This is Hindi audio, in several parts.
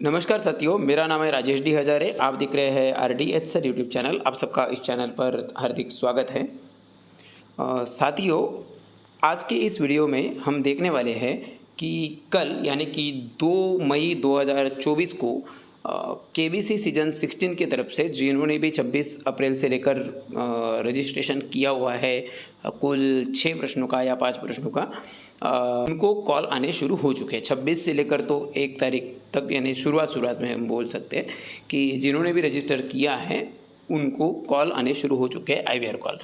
नमस्कार साथियों, मेरा नाम है राजेश डी हजारे। आप देख रहे हैं RDH सर यूट्यूब चैनल। आप सबका इस चैनल पर हार्दिक स्वागत है। साथियों, आज के इस वीडियो में हम देखने वाले हैं कि कल यानी कि 2 मई 2024 को KBC सीजन 16 की तरफ से जिन्होंने भी 26 अप्रैल से लेकर रजिस्ट्रेशन किया हुआ है, कुल 6 प्रश्नों का या 5 प्रश्नों का, उनको कॉल आने शुरू हो चुके हैं। 26 से लेकर तो 1 तारीख तक, यानी शुरुआत में हम बोल सकते हैं कि जिन्होंने भी रजिस्टर किया है उनको कॉल आने शुरू हो चुके हैं। IVR कॉल,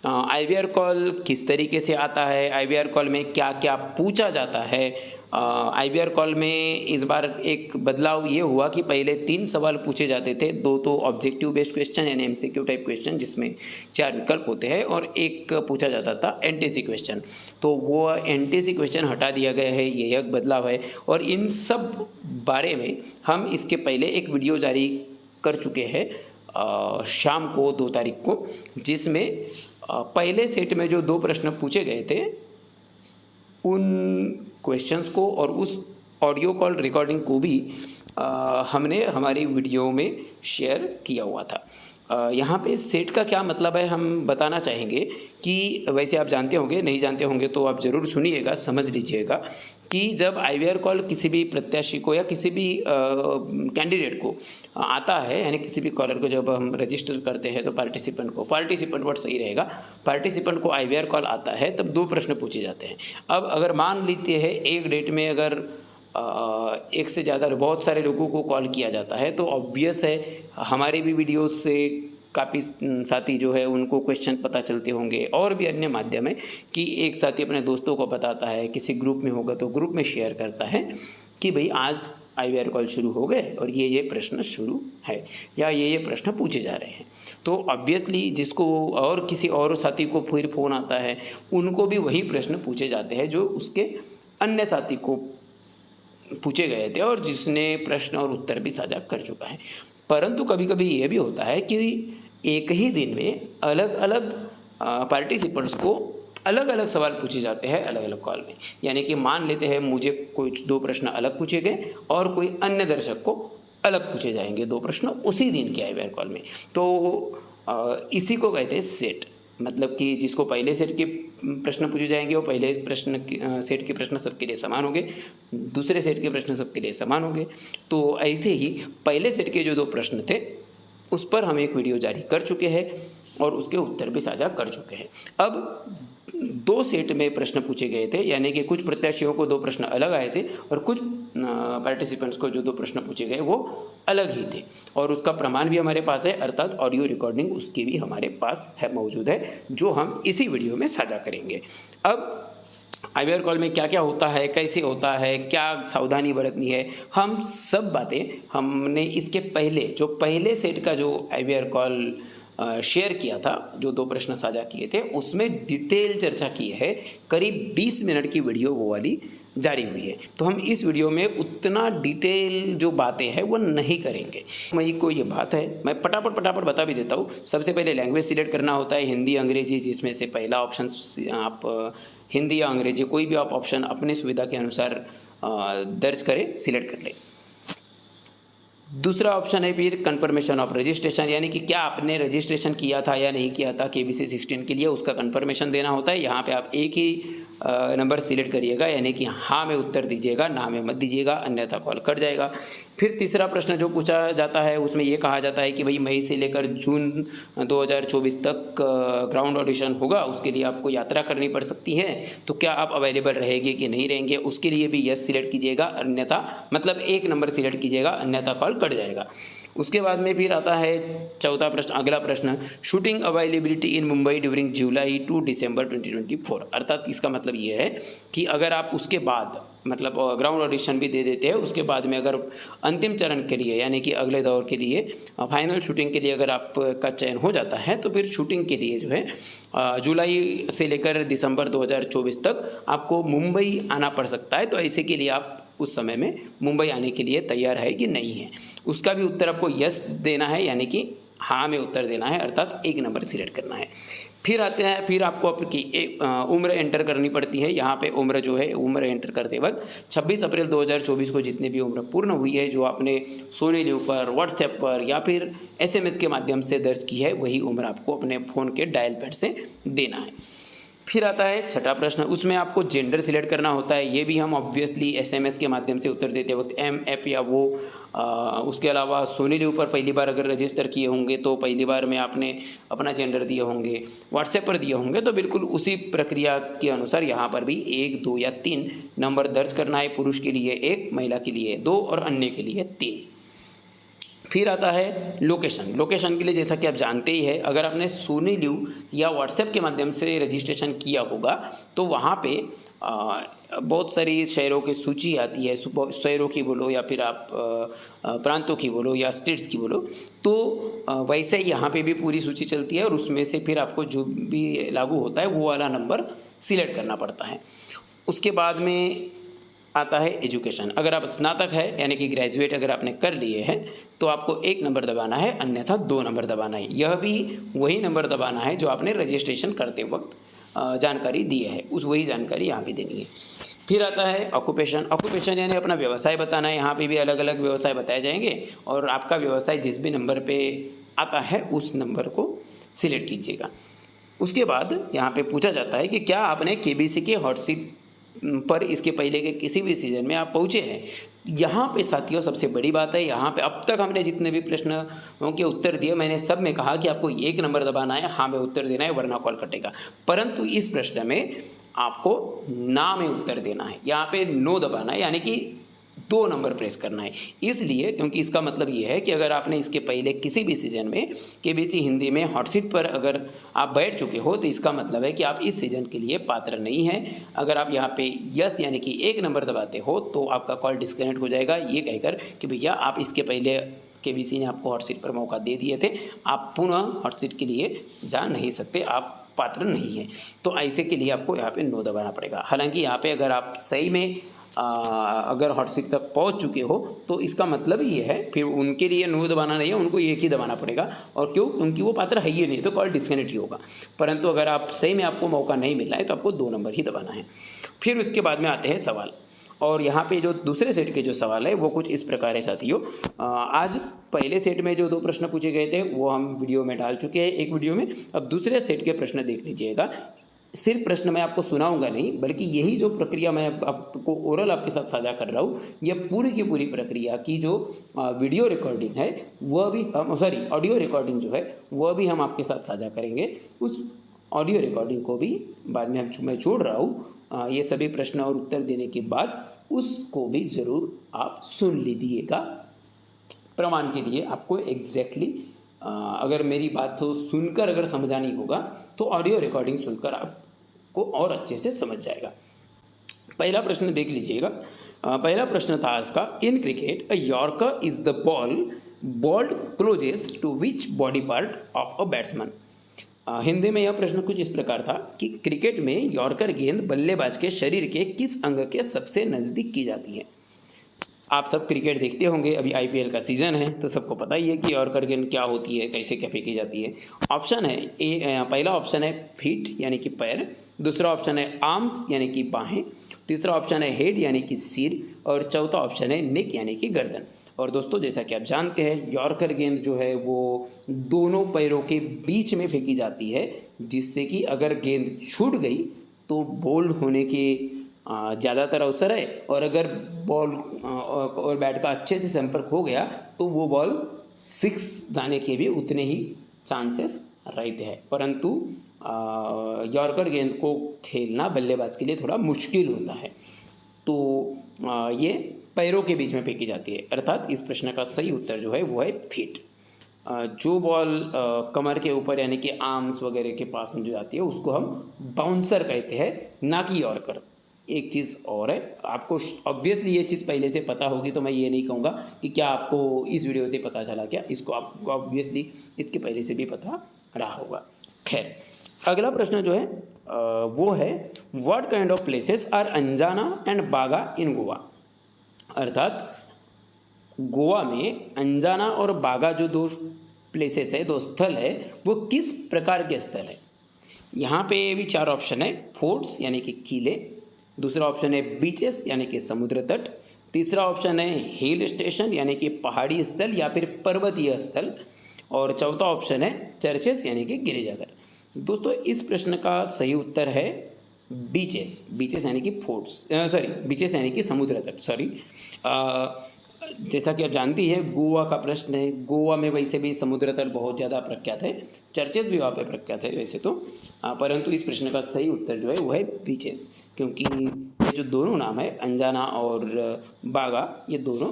IVR कॉल किस तरीके से आता है, IVR कॉल में क्या क्या पूछा जाता है। IVR कॉल में इस बार एक बदलाव ये हुआ कि पहले 3 सवाल पूछे जाते थे, 2 तो ऑब्जेक्टिव बेस्ड क्वेश्चन यानी MCQ टाइप क्वेश्चन जिसमें 4 विकल्प होते हैं, और एक पूछा जाता था NTC क्वेश्चन। तो वो NTC क्वेश्चन हटा दिया गया है, ये एक बदलाव है। और इन सब बारे में हम इसके पहले एक वीडियो जारी कर चुके हैं शाम को 2 तारीख को, जिसमें पहले सेट में जो 2 प्रश्न पूछे गए थे उन क्वेश्चंस को और उस ऑडियो कॉल रिकॉर्डिंग को भी हमने हमारी वीडियो में शेयर किया हुआ था। यहाँ पे सेट का क्या मतलब है हम बताना चाहेंगे कि वैसे आप जानते होंगे, नहीं जानते होंगे तो आप ज़रूर सुनिएगा, समझ लीजिएगा कि जब IVR कॉल किसी भी प्रत्याशी को या किसी भी कैंडिडेट को आता है, यानी किसी भी कॉलर को जब हम रजिस्टर करते हैं तो पार्टिसिपेंट वर्ड सही रहेगा, पार्टिसिपेंट को IVR कॉल आता है तब 2 प्रश्न पूछे जाते हैं। अब अगर मान लेते हैं एक डेट में अगर एक से ज़्यादा बहुत सारे लोगों को कॉल किया जाता है तो ऑब्वियस है हमारे भी वीडियोज़ से काफ़ी साथी जो है उनको क्वेश्चन पता चलते होंगे, और भी अन्य माध्यम है कि एक साथी अपने दोस्तों को बताता है, किसी ग्रुप में होगा तो ग्रुप में शेयर करता है कि भाई आज IVR कॉल शुरू हो गए और ये प्रश्न शुरू है या ये प्रश्न पूछे जा रहे हैं। तो ऑब्वियसली जिसको और किसी और साथी को फिर फ़ोन आता है उनको भी वही प्रश्न पूछे जाते हैं जो उसके अन्य साथी को पूछे गए थे और जिसने प्रश्न और उत्तर भी साझा कर चुका है। परंतु कभी कभी ये भी होता है कि एक ही दिन में अलग अलग पार्टिसिपेंट्स को अलग अलग सवाल पूछे जाते हैं अलग अलग कॉल में। यानी कि मान लेते हैं मुझे कुछ 2 प्रश्न अलग पूछे गए और कोई अन्य दर्शक को अलग पूछे जाएंगे 2 प्रश्न उसी दिन के IVR कॉल में। तो इसी को कहते हैं सेट, मतलब कि जिसको पहले सेट के प्रश्न पूछे जाएंगे वो पहले सेट के प्रश्न सबके लिए समान होंगे, दूसरे सेट के प्रश्न सबके लिए समान होंगे। तो ऐसे ही पहले सेट के जो 2 प्रश्न थे उस पर हम एक वीडियो जारी कर चुके हैं और उसके उत्तर भी साझा कर चुके हैं। अब 2 सेट में प्रश्न पूछे गए थे, यानी कि कुछ प्रत्याशियों को 2 प्रश्न अलग आए थे और कुछ पार्टिसिपेंट्स को जो 2 प्रश्न पूछे गए वो अलग ही थे, और उसका प्रमाण भी हमारे पास है, अर्थात ऑडियो रिकॉर्डिंग उसकी भी हमारे पास है, मौजूद है, जो हम इसी वीडियो में साझा करेंगे। अब IVR कॉल में क्या क्या होता है, कैसे होता है, क्या सावधानी बरतनी है, हम सब बातें हमने इसके पहले जो पहले सेट का जो IVR कॉल शेयर किया था, जो 2 प्रश्न साझा किए थे उसमें डिटेल चर्चा की है। करीब 20 मिनट की वीडियो वो वाली जारी हुई है। तो हम इस वीडियो में उतना डिटेल जो बातें हैं वो नहीं करेंगे। मई को ये बात है, मैं फटाफट बता भी देता हूँ। सबसे पहले लैंग्वेज सिलेक्ट करना होता है, हिंदी अंग्रेजी, जिसमें से पहला ऑप्शन आप हिंदी या अंग्रेजी कोई भी आप ऑप्शन अपने सुविधा के अनुसार दर्ज करें, सिलेक्ट कर लें। दूसरा ऑप्शन है फिर कंफर्मेशन ऑफ रजिस्ट्रेशन, यानी कि क्या आपने रजिस्ट्रेशन किया था या नहीं किया था KBC 16 के लिए, उसका कंफर्मेशन देना होता है। यहाँ पे आप एक ही नंबर सिलेक्ट करिएगा, यानी कि हाँ में उत्तर दीजिएगा, ना में मत दीजिएगा, अन्यथा कॉल कट जाएगा। फिर तीसरा प्रश्न जो पूछा जाता है उसमें ये कहा जाता है कि भाई मई से लेकर जून 2024 तक ग्राउंड ऑडिशन होगा, उसके लिए आपको यात्रा करनी पड़ सकती है, तो क्या आप अवेलेबल रहेंगे कि नहीं रहेंगे, उसके लिए भी यस सिलेक्ट कीजिएगा, अन्यथा मतलब एक नंबर सिलेक्ट कीजिएगा, अन्यथा कॉल कट जाएगा। उसके बाद में फिर आता है चौथा प्रश्न, अगला प्रश्न, shooting availability in Mumbai during July to December 2024। अर्थात इसका मतलब ये है कि अगर आप उसके बाद मतलब ग्राउंड ऑडिशन भी दे देते हैं, उसके बाद में अगर अंतिम चरण के लिए यानी कि अगले दौर के लिए फाइनल शूटिंग के लिए अगर आपका चयन हो जाता है तो फिर शूटिंग के लिए जो है जुलाई से लेकर दिसंबर 2024 तक आपको मुंबई आना पड़ सकता है। तो ऐसे के लिए आप उस समय में मुंबई आने के लिए तैयार है कि नहीं है, उसका भी उत्तर आपको यस देना है, यानी कि हाँ में उत्तर देना है, अर्थात एक नंबर सिलेक्ट करना है। फिर आते हैं, फिर आपको आपकी उम्र एंटर करनी पड़ती है। यहाँ पे उम्र जो है, उम्र एंटर करते वक्त 26 अप्रैल 2024 को जितनी भी उम्र पूर्ण हुई है, जो आपने सोने लीव पर, व्हाट्सएप पर या फिर SMS के माध्यम से दर्ज की है, वही उम्र आपको अपने फ़ोन के डायल पैड से देना है। फिर आता है छठा प्रश्न, उसमें आपको जेंडर सिलेक्ट करना होता है। ये भी हम ऑब्वियसली SMS के माध्यम से उत्तर देते वक्त M, F या वो उसके अलावा सोने लीव पर पहली बार अगर रजिस्टर किए होंगे तो पहली बार में आपने अपना जेंडर दिए होंगे, व्हाट्सएप पर दिए होंगे, तो बिल्कुल उसी प्रक्रिया के अनुसार यहाँ पर भी 1, 2 या 3 नंबर दर्ज करना है। पुरुष के लिए 1, महिला के लिए 2 और अन्य के लिए 3। फिर आता है लोकेशन। लोकेशन के लिए जैसा कि आप जानते ही है, अगर आपने सोने लीव या व्हाट्सएप के माध्यम से रजिस्ट्रेशन किया होगा तो वहाँ पे बहुत सारी शहरों की सूची आती है, शहरों की बोलो या फिर आप प्रांतों की बोलो या स्टेट्स की बोलो, तो वैसे ही यहाँ पे भी पूरी सूची चलती है और उसमें से फिर आपको जो भी लागू होता है वो वाला नंबर सिलेक्ट करना पड़ता है। उसके बाद में आता है एजुकेशन। अगर आप स्नातक है यानी कि ग्रेजुएट अगर आपने कर लिए हैं तो आपको 1 नंबर दबाना है, अन्यथा 2 नंबर दबाना है। यह भी वही नंबर दबाना है जो आपने रजिस्ट्रेशन करते वक्त जानकारी दी है, उस वही जानकारी यहाँ पे देनी है। फिर आता है ऑक्यूपेशन। ऑक्यूपेशन यानी अपना व्यवसाय बताना है। यहाँ पे भी अलग अलग व्यवसाय बताए जाएंगे और आपका व्यवसाय जिस भी नंबर पे आता है उस नंबर को सिलेक्ट कीजिएगा। उसके बाद यहाँ पे पूछा जाता है कि क्या आपने KBC के हॉट सीट पर इसके पहले के किसी भी सीजन में आप पहुँचे हैं। यहाँ पे साथियों सबसे बड़ी बात है, यहाँ पे अब तक हमने जितने भी प्रश्नों के उत्तर दिए, मैंने सब में कहा कि आपको 1 नंबर दबाना है, हाँ में उत्तर देना है, वरना कॉल कटेगा। परंतु इस प्रश्न में आपको ना में उत्तर देना है, यहाँ पे नो दबाना है, यानी कि 2 नंबर प्रेस करना है। इसलिए क्योंकि इसका मतलब ये है कि अगर आपने इसके पहले किसी भी सीजन में KBC हिंदी में हॉट सीट पर अगर आप बैठ चुके हो तो इसका मतलब है कि आप इस सीजन के लिए पात्र नहीं हैं। अगर आप यहाँ पे यस यानी कि 1 नंबर दबाते हो तो आपका कॉल डिस्कनेक्ट हो जाएगा, ये कहकर कि भैया आप इसके पहले KBC ने आपको हॉट सीट पर मौका दे दिए थे, आप पुनः हॉट सीट के लिए जा नहीं सकते, आप पात्र नहीं हैं। तो ऐसे के लिए आपको यहाँ पे नो दबाना पड़ेगा। हालांकि यहाँ पे अगर आप सही में अगर हॉट सीट तक पहुंच चुके हो तो इसका मतलब ही ये है, फिर उनके लिए नो दबाना नहीं है, उनको 1 ही दबाना पड़ेगा। और क्यों? क्योंकि वो पात्र है ही नहीं, तो कॉल डिस्कनेक्ट ही होगा। परंतु अगर आप सही में आपको मौका नहीं मिल रहा है तो आपको 2 नंबर ही दबाना है। फिर उसके बाद में आते हैं सवाल, और यहाँ पे जो दूसरे सेट के जो सवाल है वो कुछ इस प्रकार है साथियों। आज पहले सेट में जो 2 प्रश्न पूछे गए थे वो हम वीडियो में डाल चुके हैं, एक वीडियो में। अब दूसरे सेट के प्रश्न देख लीजिएगा। सिर्फ प्रश्न मैं आपको सुनाऊंगा नहीं, बल्कि यही जो प्रक्रिया मैं आपको ओरल आपके साथ साझा कर रहा हूँ, यह पूरी की पूरी प्रक्रिया की जो वीडियो रिकॉर्डिंग है वह भी हम ऑडियो रिकॉर्डिंग जो है वह भी हम आपके साथ साझा करेंगे। उस ऑडियो रिकॉर्डिंग को भी बाद में मैं छोड़ रहा हूँ, ये सभी प्रश्न और उत्तर देने के बाद उसको भी ज़रूर आप सुन लीजिएगा। प्रमाण के लिए आपको एग्जैक्टली अगर मेरी बात तो सुनकर अगर समझा नहीं होगा तो ऑडियो रिकॉर्डिंग सुनकर आपको और अच्छे से समझ जाएगा। पहला प्रश्न देख लीजिएगा। पहला प्रश्न था आज का, in cricket a yorker is the ball closest to which body part of a batsman. Hindi में यह प्रश्न कुछ इस प्रकार था कि क्रिकेट में यॉर्कर गेंद बल्लेबाज के शरीर के किस अंग के सबसे नज़दीक की जाती है। आप सब क्रिकेट देखते होंगे, अभी IPL का सीज़न है तो सबको पता ही है कि यॉर्कर गेंद क्या होती है, कैसे क्या फेंकी जाती है। ऑप्शन है पहला ऑप्शन है फीट यानी कि पैर, दूसरा ऑप्शन है आर्म्स यानी कि बाहें, तीसरा ऑप्शन है हेड यानी कि सिर, और चौथा ऑप्शन है नेक यानी कि गर्दन। और दोस्तों जैसा कि आप जानते हैं यॉर्कर गेंद जो है वो दोनों पैरों के बीच में फेंकी जाती है, जिससे कि अगर गेंद छूट गई तो बोल्ड होने के ज़्यादातर अवसर है, और अगर बॉल और बैट का अच्छे से संपर्क हो गया तो वो बॉल 6 जाने के भी उतने ही चांसेस रहते हैं। परंतु यॉर्कर गेंद को खेलना बल्लेबाज के लिए थोड़ा मुश्किल होता है, तो ये पैरों के बीच में फेंकी जाती है। अर्थात इस प्रश्न का सही उत्तर जो है वो है फीट। जो बॉल कमर के ऊपर यानी कि आर्म्स वगैरह के पास में जो जाती है उसको हम बाउंसर कहते हैं, ना कि यॉर्कर। एक चीज़ और है, आपको ऑब्वियसली ये चीज़ पहले से पता होगी, तो मैं ये नहीं कहूँगा कि क्या आपको इस वीडियो से पता चला, क्या इसको आपको ऑब्वियसली इसके पहले से भी पता रहा होगा। खैर, अगला प्रश्न जो है वो है, what kind of places are Anjuna and Baga in Goa. अर्थात गोवा में अंजाना और बागा जो 2 प्लेसेस है, 2 स्थल है, वो किस प्रकार के स्थल है। यहाँ पे भी चार ऑप्शन है, फोर्ट्स यानी कि किले, दूसरा ऑप्शन है बीचेस यानी कि समुद्र तट, तीसरा ऑप्शन है हिल स्टेशन यानी कि पहाड़ी स्थल या फिर पर्वतीय स्थल, और चौथा ऑप्शन है चर्चेस यानी कि गिरजाघर। दोस्तों इस प्रश्न का सही उत्तर है बीचेस। बीचेस यानी कि फोर्ट्स, सॉरी बीचेस यानी कि समुद्र तट, सॉरी। जैसा कि आप जानती है गोवा का प्रश्न है, गोवा में वैसे भी समुद्र तट बहुत ज़्यादा प्रख्यात है, चर्चेस भी वहाँ पे प्रख्यात है वैसे तो, परंतु इस प्रश्न का सही उत्तर जो है वो है बीचेस, क्योंकि ये जो दोनों नाम है अंजाना और बागा, ये दोनों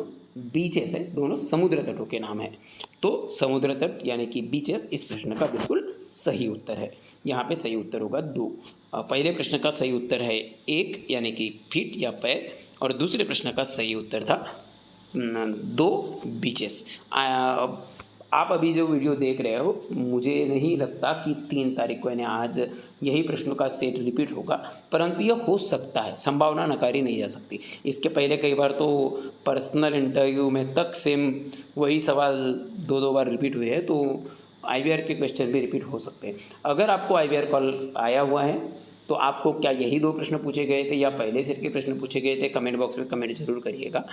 बीचेस है, दोनों समुद्र तटों के नाम है। तो समुद्र तट यानी कि बीचेस इस प्रश्न का बिल्कुल सही उत्तर है। यहाँ पे सही उत्तर होगा 2। पहले प्रश्न का सही उत्तर है 1 यानी कि फीट या पैर, और दूसरे प्रश्न का सही उत्तर था 2 बीचेस। आप अभी जो वीडियो देख रहे हो, मुझे नहीं लगता कि 3 तारीख को यानी आज यही प्रश्नों का सेट रिपीट होगा, परंतु यह हो सकता है, संभावना नकारी नहीं जा सकती। इसके पहले कई बार तो पर्सनल इंटरव्यू में तक सेम वही सवाल 2-2 बार रिपीट हुए हैं, तो आईवीआर के क्वेश्चन भी रिपीट हो सकते हैं। अगर आपको आईवीआर कॉल आया हुआ है तो आपको क्या यही 2 प्रश्न पूछे गए थे या पहले सेट के प्रश्न पूछे गए थे, कमेंट बॉक्स में कमेंट जरूर करिएगा।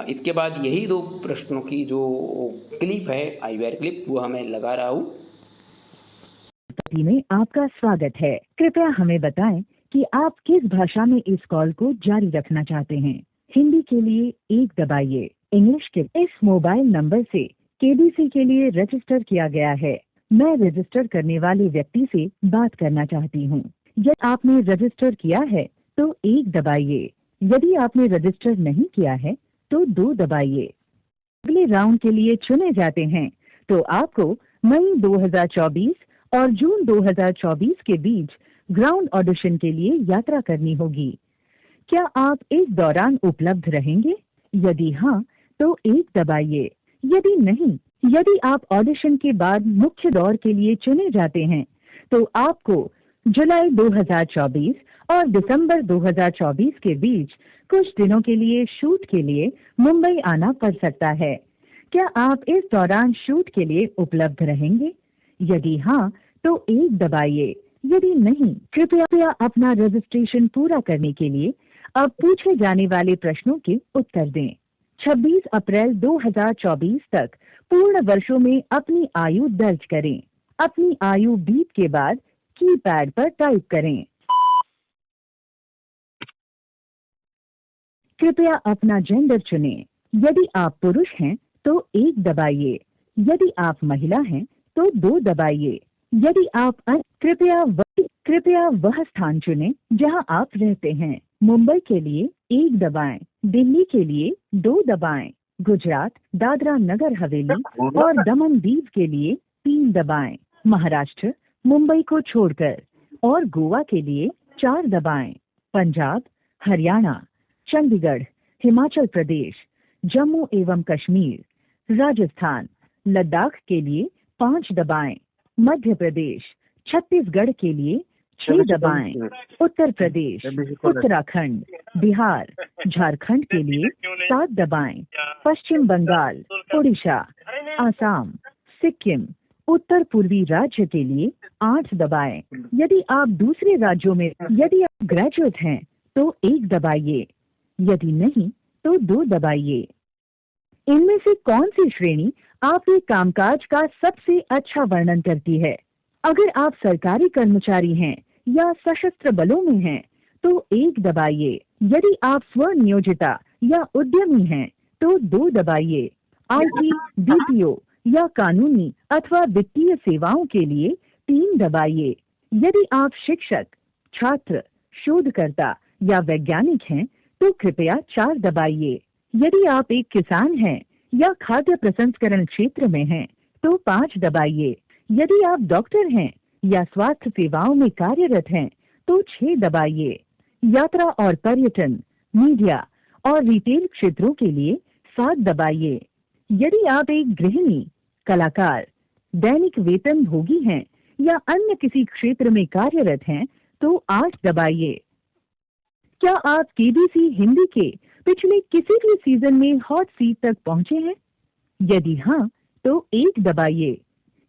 इसके बाद यही 2 प्रश्नों की जो क्लिप है, आईवीआर क्लिप, वो मैं लगा रहा हूँ। में आपका स्वागत है। कृपया हमें बताएं कि आप किस भाषा में इस कॉल को जारी रखना चाहते हैं। हिंदी के लिए 1 दबाइए। इंग्लिश के इस मोबाइल नंबर से केबीसी के लिए रजिस्टर किया गया है। मैं रजिस्टर करने वाले व्यक्ति से बात करना चाहती हूँ। यदि आपने रजिस्टर किया है तो 1 दबाइए। यदि आपने रजिस्टर नहीं किया है तो 2 दबाइए। अगले राउंड के लिए चुने जाते हैं तो आपको मई 2024 और जून 2024 के बीच ग्राउंड ऑडिशन के लिए यात्रा करनी होगी। क्या आप इस दौरान उपलब्ध रहेंगे? यदि हाँ तो 1 दबाइए। यदि नहीं, यदि आप ऑडिशन के बाद मुख्य दौर के लिए चुने जाते हैं तो आपको जुलाई 2024 और दिसंबर 2024 के बीच कुछ दिनों के लिए शूट के लिए मुंबई आना पड़ सकता है। क्या आप इस दौरान शूट के लिए उपलब्ध रहेंगे? यदि हाँ तो 1 दबाइए। यदि नहीं, कृपया अपना रजिस्ट्रेशन पूरा करने के लिए अब पूछे जाने वाले प्रश्नों के उत्तर दें। 26 अप्रैल 2024 तक पूर्ण वर्षों में अपनी आयु दर्ज करें। अपनी आयु बीप के बाद कीपैड पर टाइप करें। कृपया अपना जेंडर चुनें। यदि आप पुरुष हैं तो 1 दबाइए। यदि आप महिला हैं तो 2 दबाइए। यदि आप कृपया वह स्थान चुनें जहां आप रहते हैं। मुंबई के लिए 1 दबाएं, दिल्ली के लिए 2 दबाएं, गुजरात, दादरा नगर हवेली और दमन दीव के लिए 3 दबाएं, महाराष्ट्र, मुंबई को छोड़कर और गोवा के लिए 4 दबाएं, पंजाब, हरियाणा, चंडीगढ़, हिमाचल प्रदेश, जम्मू एवं कश्मीर, राजस्थान, लद्दाख के लिए 5 दबाएं, मध्य प्रदेश, छत्तीसगढ़ के लिए 6 दबाएं, उत्तर प्रदेश, उत्तराखंड, बिहार, झारखंड के लिए 7 दबाएं, पश्चिम बंगाल, उड़ीसा, आसाम, सिक्किम, उत्तर पूर्वी राज्य के लिए 8 दबाएं। यदि आप दूसरे राज्यों में यदि आप ग्रेजुएट हैं तो 1 दबाइए। यदि नहीं तो 2 दबाइए। इनमें से कौन सी श्रेणी आपके कामकाज का सबसे अच्छा वर्णन करती है? अगर आप सरकारी कर्मचारी हैं या सशस्त्र बलों में हैं तो 1 दबाइए। यदि आप स्वनियोजिता या उद्यमी हैं तो 2 दबाइए। आईटी, बीपीओ या कानूनी अथवा वित्तीय सेवाओं के लिए 3 दबाइए। यदि आप शिक्षक, छात्र, शोधकर्ता या वैज्ञानिक हैं तो कृपया 4 दबाइए। यदि आप एक किसान हैं या खाद्य प्रसंस्करण क्षेत्र में हैं तो 5 दबाइए। यदि आप डॉक्टर हैं या स्वास्थ्य सेवाओं में कार्यरत हैं तो 6 दबाइए। यात्रा और पर्यटन, मीडिया और रिटेल क्षेत्रों के लिए 7 दबाइए। यदि आप एक गृहिणी, कलाकार, दैनिक वेतन भोगी हैं या अन्य किसी क्षेत्र में कार्यरत हैं तो 8 दबाइए। क्या आप केबीसी हिंदी के पिछले किसी भी सीजन में हॉट सीट तक पहुंचे हैं? यदि हाँ तो 1 दबाइए।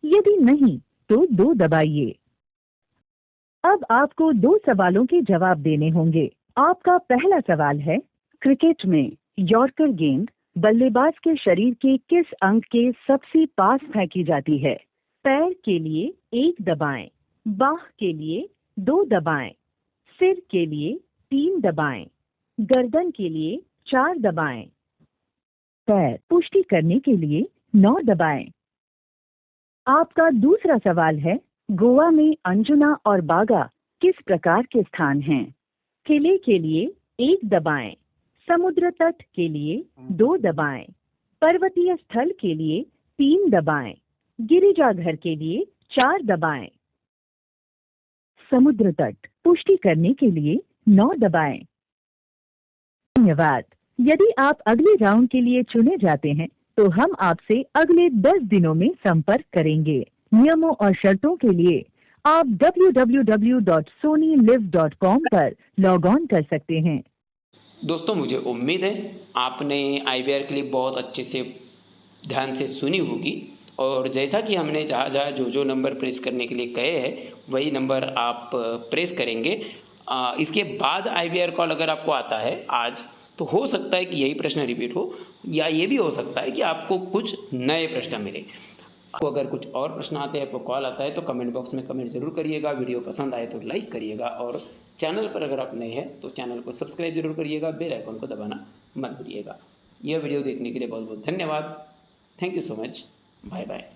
यदि नहीं तो 2 दबाइए। अब आपको 2 सवालों के जवाब देने होंगे। आपका पहला सवाल है, क्रिकेट में यॉर्कर गेंद बल्लेबाज के शरीर के किस अंग के सबसे पास फेंकी जाती है? पैर के लिए 1 दबाएं, बाह के लिए 2 दबाएं, सिर के लिए 3 दबाएं, गर्दन के लिए 4 दबाएं। पैर पुष्टि करने के लिए 9 दबाएं। आपका दूसरा सवाल है, गोवा में अंजुना और बागा किस प्रकार के स्थान हैं? किले के लिए 1 दबाएं, समुद्र तट के लिए 2 दबाएं, पर्वतीय स्थल के लिए 3 दबाएं, गिरिजाघर के लिए 4 दबाएं। समुद्र तट पुष्टि करने के लिए 9 दबाएं। धन्यवाद। यदि आप अगले राउंड के लिए चुने जाते हैं तो हम आपसे अगले 10 दिनों में संपर्क करेंगे। नियमों और शर्तों के लिए आप www.sonylive.com पर लॉग ऑन कर सकते हैं। दोस्तों, मुझे उम्मीद है आपने IVR क्लिप बहुत अच्छे से ध्यान से सुनी होगी और जैसा कि हमने जहाँ जो नंबर प्रेस करने के लिए कहे हैं वही नंबर आप प्रेस करेंगे। इसके बाद IVR कॉल अगर आपको आता है आज, तो हो सकता है कि यही प्रश्न रिपीट हो, या ये भी हो सकता है कि आपको कुछ नए प्रश्न मिले। आपको अगर कुछ और प्रश्न आते हैं, आपको कॉल आता है, तो कमेंट बॉक्स में कमेंट जरूर करिएगा। वीडियो पसंद आए तो लाइक करिएगा और चैनल पर अगर आप नए हैं तो चैनल को सब्सक्राइब जरूर करिएगा, बेल आइकन को दबाना मत भूलिएगा। यह वीडियो देखने के लिए बहुत बहुत धन्यवाद। Thank you so much. Bye bye.